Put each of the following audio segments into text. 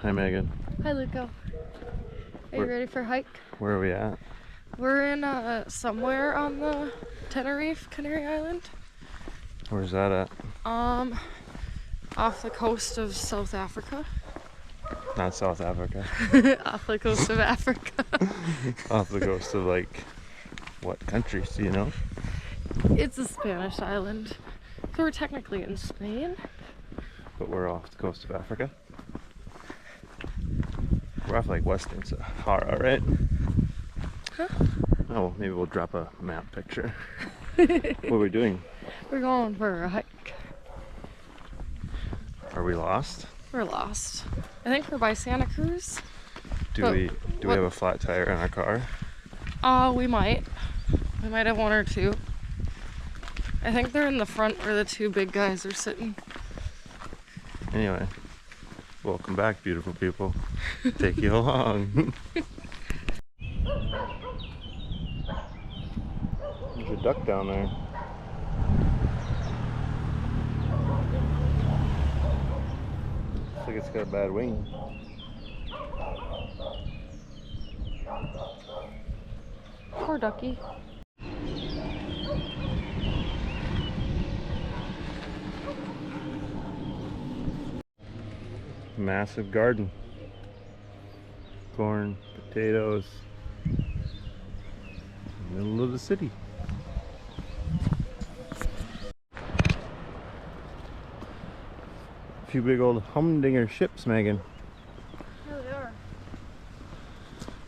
Hi Megan. Hi Luco. Are you ready for a hike? Where are we at? We're in somewhere on the Tenerife, Canary Island. Where's that at? Off the coast of South Africa. Not South Africa. Off the coast of Africa. Off the coast of like what countries, do you know? It's a Spanish island. So we're technically in Spain. But we're off the coast of Africa. We're off like Western Sahara, right? Huh? Oh, maybe we'll drop a map picture. What are we doing? We're going for a hike. Are we lost? We're lost. I think we're by Santa Cruz. Do we have a flat tire in our car? We might. We might have one or two. I think they're in the front where the two big guys are sitting. Anyway, welcome back, beautiful people. Take you along. There's a duck down there. Looks like it's got a bad wing. Poor ducky. Massive garden. Corn, potatoes. Middle of the city. A few big old humdinger ships, Megan. Yeah, they are.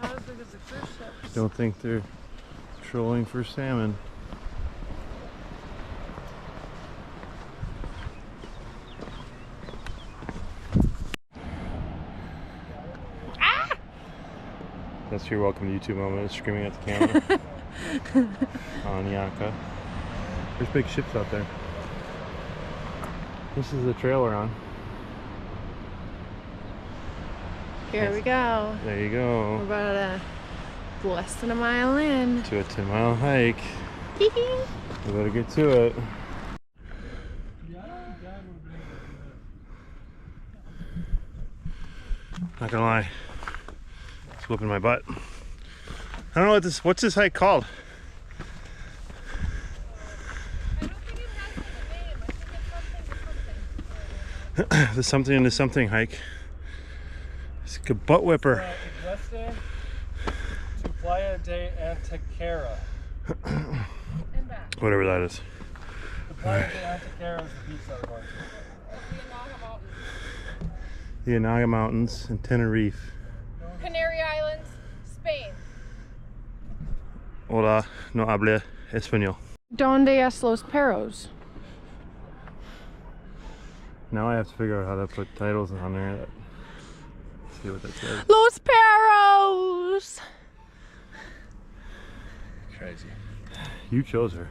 Not as big as the cruise ships. Don't think they're trolling for salmon. That's your welcome to YouTube moment, screaming at the camera. On Yanka. There's big ships out there. This is the trail we're on. Here we go. There you go. We're about less than a mile in. To a 10-mile hike. We better get to it. Not gonna lie. It's whooping my butt. I don't know what's this hike called? I don't think it has a name. I think it's something. The something into something hike. It's like a butt whipper. Iglesia to Playa de Antequera. And back. Whatever that is. The Playa de Antequera is the beach that we're going to. That's the Anaga Mountains. The Anaga Mountains in Tenerife. Canary Islands, Spain. Hola, no habla español. Donde es los perros? Now I have to figure out how to put titles on there. Let's see what that says. Los perros! Crazy. You chose her.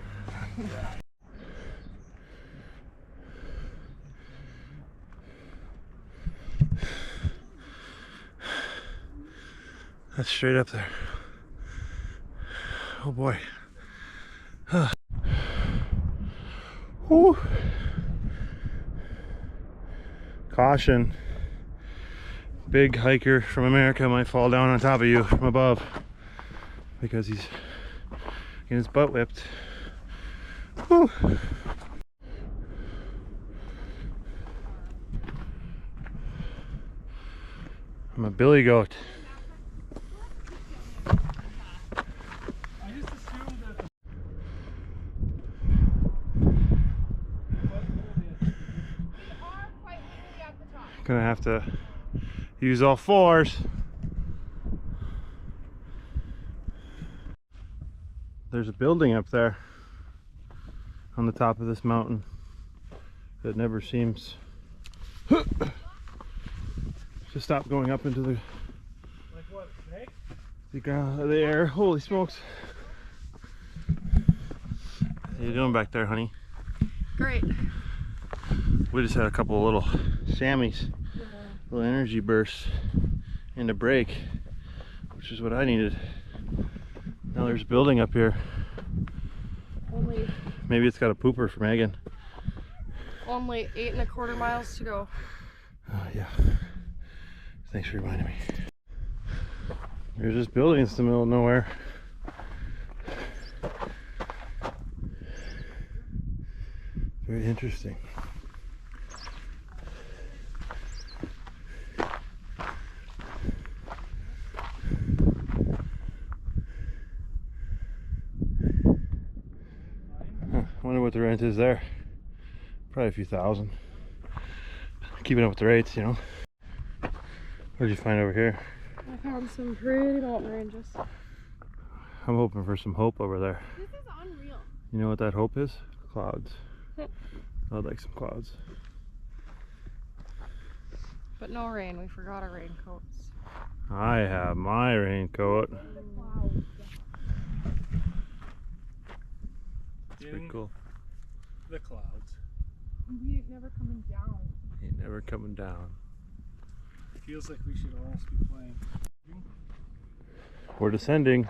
Yeah. That's straight up there. Oh boy. Whew. Caution. Big hiker from America might fall down on top of you from above because he's getting his butt whipped. Whew. I'm a billy goat. Gonna have to use all fours. There's a building up there on the top of this mountain that never seems to stop going up into the Like what, snake? the air. Holy smokes. How you doing back there, honey? Great. We just had a couple of little Sammys, little energy bursts and a break, which is what I needed. Now there's a building up here. Only Maybe it's got a pooper for Megan. Only 8.25 miles to go. Oh yeah. Thanks for reminding me. There's just buildings in the middle of nowhere. Very interesting. Huh, I wonder what the rent is there. Probably a few thousand. Keeping up with the rates, you know. What did you find over here? I found some pretty mountain ranges. I'm hoping for some hope over there. This is unreal. You know what that hope is? Clouds. I'd like some clouds. But no rain. We forgot our raincoats. I have my raincoat. It's pretty cool. The clouds. We ain't never coming down. Ain't never coming down. Feels like we should almost be playing. We're descending.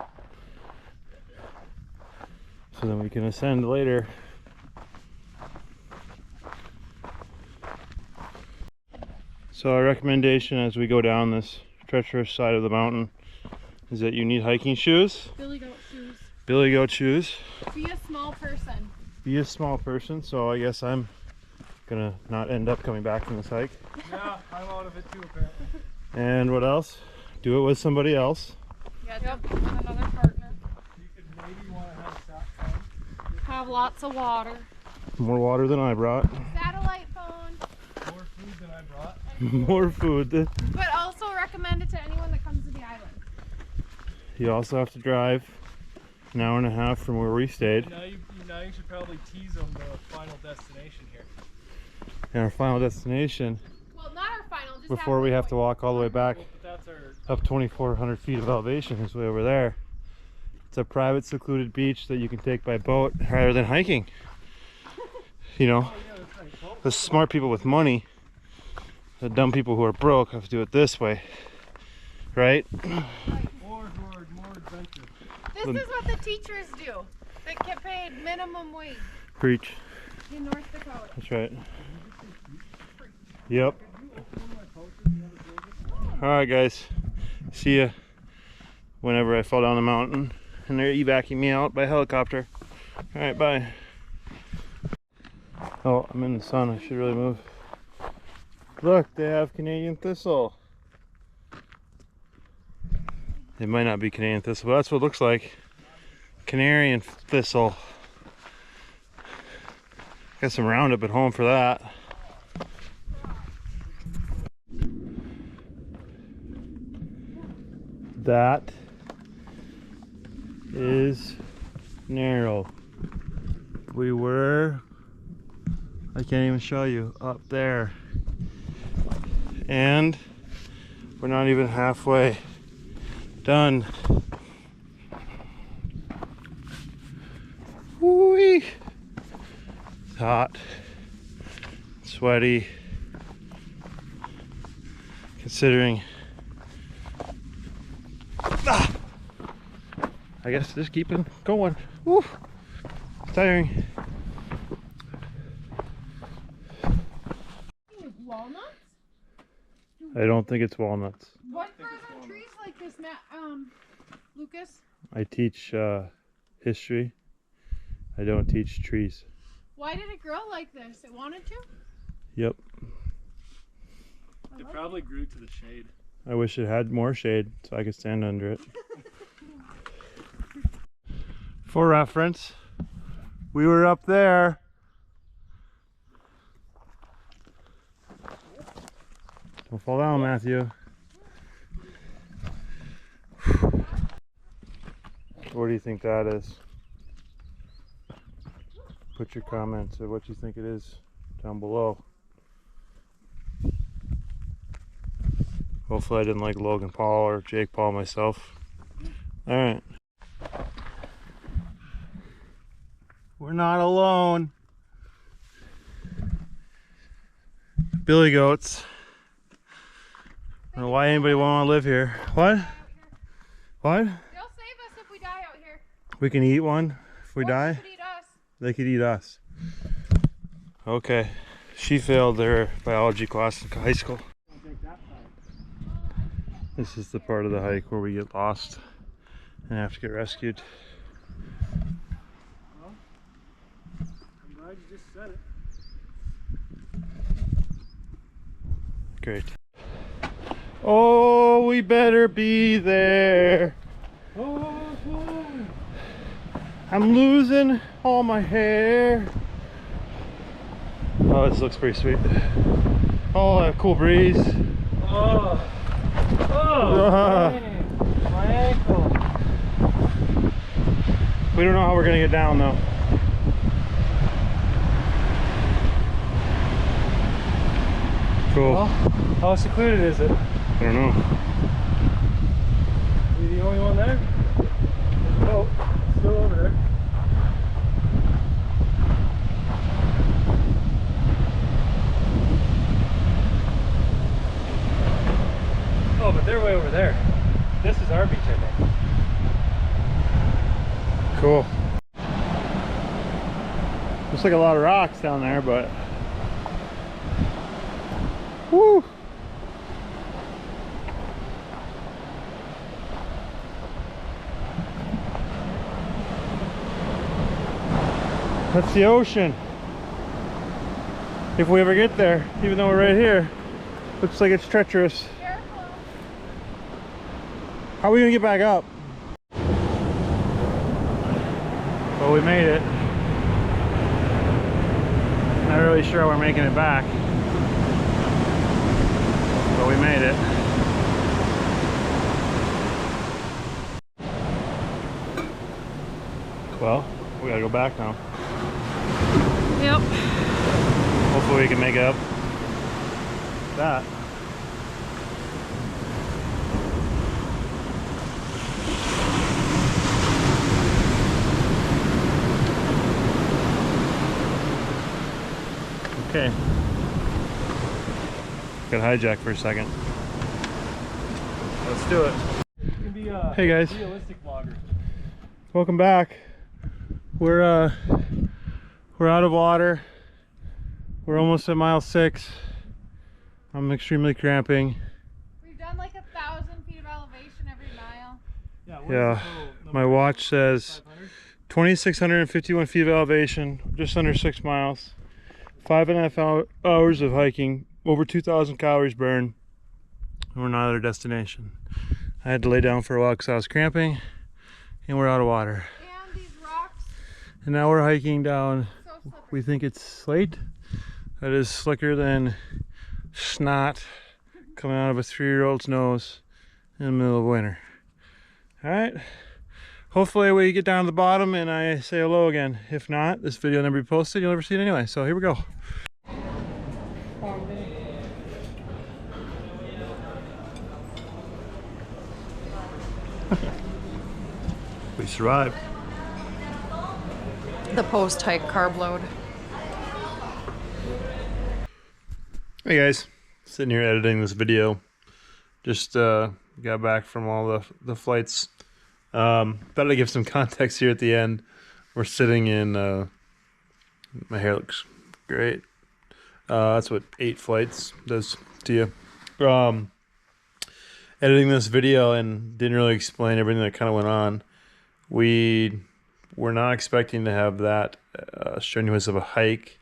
So then we can ascend later. So our recommendation as we go down this treacherous side of the mountain is that you need hiking shoes. Billy goat shoes. Billy goat shoes. Be a small person. Be a small person, so I guess I'm gonna not end up coming back from this hike. Yeah, I'm out of it too apparently. And what else? Do it with somebody else. Yep, with another partner. You could maybe want to have a sat phone. Have lots of water. More water than I brought. Satellite phone. More food than I brought. More food. But also recommend it to anyone that comes to the island. You also have to drive an hour and a half from where we stayed. Now you should probably tease them the final destination here. And our final destination, Well, not our final, just before we have to walk all the way back Well, but that's our up 2,400 feet of elevation, is way over there. It's a private secluded beach that you can take by boat rather than hiking. You know, yeah, that's right. Well, the smart people with money, the dumb people who are broke have to do it this way, right? more adventure. This is what the teachers do that get paid minimum wage Preach. in North Dakota. That's right. Yep. Alright guys, see ya whenever I fall down the mountain and they're evacuating me out by helicopter. Alright, bye. Oh, I'm in the sun, I should really move. Look, they have Canadian thistle. It might not be Canadian thistle, but that's what it looks like. Canary and thistle. Got some Roundup at home for that. That is narrow. We were, I can't even show you, up there. And we're not even halfway done. Woo-wee. It's hot, sweaty, considering. I guess just keeping going. Woo. It's tiring. Walnuts? I don't think it's walnuts. What grows on trees like this, Lucas? I teach history. I don't teach trees. Why did it grow like this? It wanted to? Yep. It probably grew to the shade. I wish it had more shade so I could stand under it. For reference, we were up there. Don't fall down, Matthew. What do you think that is? Put your comments of what you think it is down below. Hopefully I didn't like Logan Paul or Jake Paul myself. Alright. We're not alone. Billy goats. I don't know why anybody would want to live here. What? What? They'll save us if we die out here. We can eat one if we Or die? they could eat us. They could eat us. Okay. She failed her biology class in high school. I'll take that side. This is the part of the hike where we get lost and have to get rescued. Well, I'm glad you just said it. Great. Oh, we better be there. Oh, I'm losing all my hair. Oh, this looks pretty sweet. Oh, a cool breeze. oh, dang. My ankle. We don't know how we're gonna get down though. Cool. Well, how secluded is it? I don't know. Are you the only one there? There's a boat still over there. Oh, but they're way over there. This is our beach, I think. Cool. Looks like a lot of rocks down there, but woo! That's the ocean. If we ever get there, even though we're right here, looks like it's treacherous. Careful. How are we gonna get back up? Well, we made it. Not really sure how we're making it back, but we made it. Well, we gotta go back now. Yep. Hopefully we can make it up that. Okay. Got hijacked for a second. Let's do it. You can be a Hey guys. realistic vlogger. Welcome back. We're out of water. We're almost at mile 6. I'm extremely cramping. We've done like 1,000 feet of elevation every mile. Yeah. What is Yeah, the total number? my watch says 500? 2,651 feet of elevation, just under 6 miles. 5.5 hours of hiking, over 2,000 calories burned, and we're not at our destination. I had to lay down for a while because I was cramping, and we're out of water. And these rocks, And now we're hiking down, so slippery. we think it's slate. That is slicker than snot coming out of a 3-year-old's nose in the middle of winter. All right. Hopefully we get down to the bottom and I say hello again. If not, this video will never be posted. You'll never see it anyway. So here we go. We survived. The post-hike carb load. Hey guys, sitting here editing this video. Just got back from all the flights. Thought I'd give some context here at the end. We're sitting in, my hair looks great. That's what 8 flights does to you. Editing this video and didn't really explain everything that kind of went on. We were not expecting to have that strenuous of a hike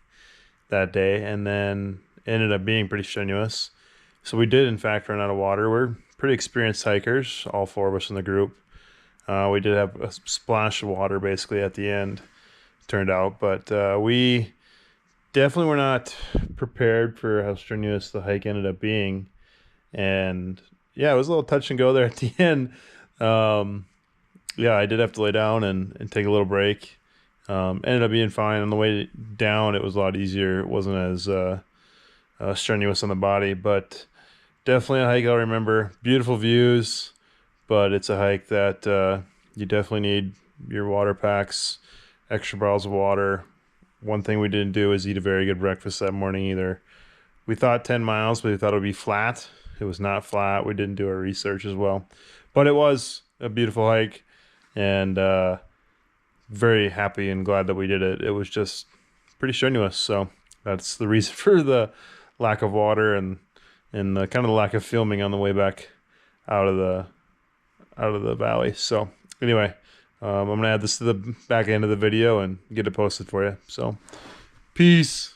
that day, and then ended up being pretty strenuous. So we did in fact run out of water. We're pretty experienced hikers, all 4 of us in the group. We did have a splash of water basically at the end, turned out, but we definitely were not prepared for how strenuous the hike ended up being. And yeah, it was a little touch and go there at the end. Yeah, I did have to lay down and take a little break. Ended up being fine. On the way down, it was a lot easier. It wasn't as strenuous on the body, but definitely a hike I'll remember. Beautiful views, but it's a hike that you definitely need your water packs, extra bottles of water. One thing we didn't do is eat a very good breakfast that morning either. We thought 10 miles, but we thought it would be flat. It was not flat. We didn't do our research as well, but it was a beautiful hike, and very happy and glad that we did it. It was just pretty strenuous, so that's the reason for the lack of water and the kind of the lack of filming on the way back out of the valley. So anyway, I'm gonna add this to the back end of the video and get it posted for you. So peace.